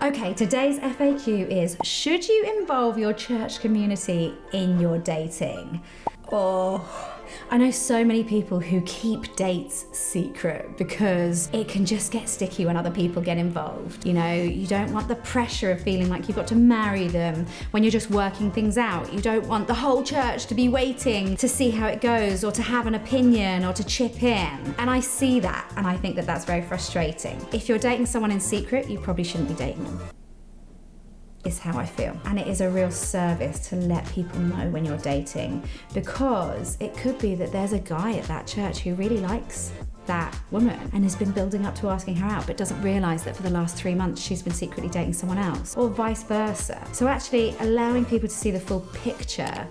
Okay, today's FAQ is, should you involve your church community in your dating? Oh, I know so many people who keep dates secret because it can just get sticky when other people get involved. You know, you don't want the pressure of feeling like you've got to marry them when you're just working things out. You don't want the whole church to be waiting to see how it goes or to have an opinion or to chip in. And I see that, and I think that that's very frustrating. If you're dating someone in secret, you probably shouldn't be dating them. Is how I feel. And it is a real service to let people know when you're dating, because it could be that there's a guy at that church who really likes that woman and has been building up to asking her out, but doesn't realise that for the last 3 months she's been secretly dating someone else, or vice versa. So actually allowing people to see the full picture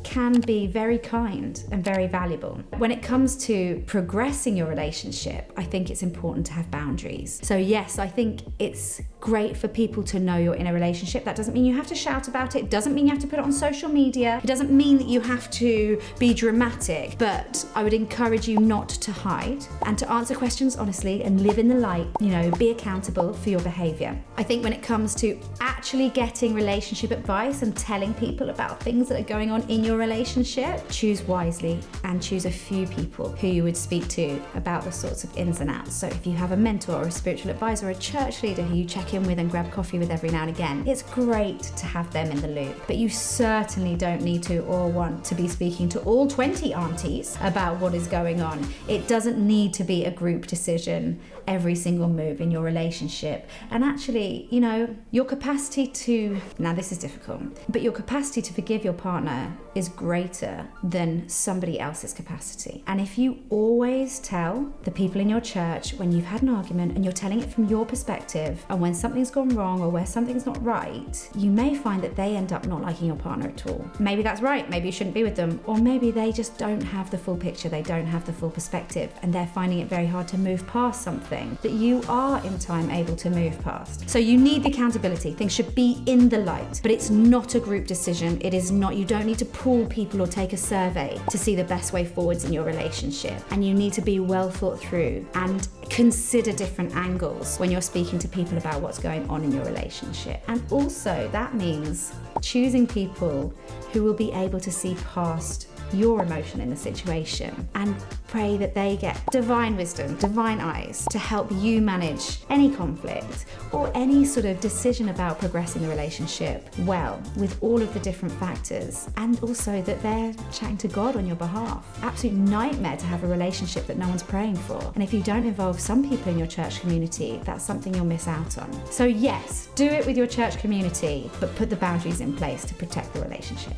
can be very kind and very valuable. When it comes to progressing your relationship, I think it's important to have boundaries. So yes, I think it's great for people to know you're in a relationship. That doesn't mean you have to shout about it. It doesn't mean you have to put it on social media. It doesn't mean that you have to be dramatic, but I would encourage you not to hide and to answer questions honestly and live in the light, you know, be accountable for your behavior. I think when it comes to actually getting relationship advice and telling people about things that are going on in your relationship, choose wisely and choose a few people who you would speak to about the sorts of ins and outs. So if you have a mentor or a spiritual advisor or a church leader who you check in with and grab coffee with every now and again, it's great to have them in the loop. But you certainly don't need to or want to be speaking to all 20 aunties about what is going on. It doesn't need to be a group decision, every single move in your relationship. And actually, you know, your capacity to, now this is difficult, but your capacity to forgive your partner is greater than somebody else's capacity. And if you always tell the people in your church when you've had an argument and you're telling it from your perspective, and when something's gone wrong or where something's not right, you may find that they end up not liking your partner at all. Maybe that's right, maybe you shouldn't be with them, or maybe they just don't have the full picture, they don't have the full perspective, and they're finding it very hard to move past something that you are in time able to move past. So you need the accountability. Things should be in the light, but it's not a group decision. It is not, you don't need to pull people or take a survey to see the best way forwards in your relationship. And you need to be well thought through and consider different angles when you're speaking to people about what's going on in your relationship. And also that means choosing people who will be able to see past your emotion in the situation and pray that they get divine wisdom, divine eyes to help you manage any conflict or any sort of decision about progressing the relationship well with all of the different factors, and also that they're chatting to God on your behalf. Absolute nightmare to have a relationship that no one's praying for. And if you don't involve some people in your church community, that's something you'll miss out on. So yes, do it with your church community, but put the boundaries in place to protect the relationship.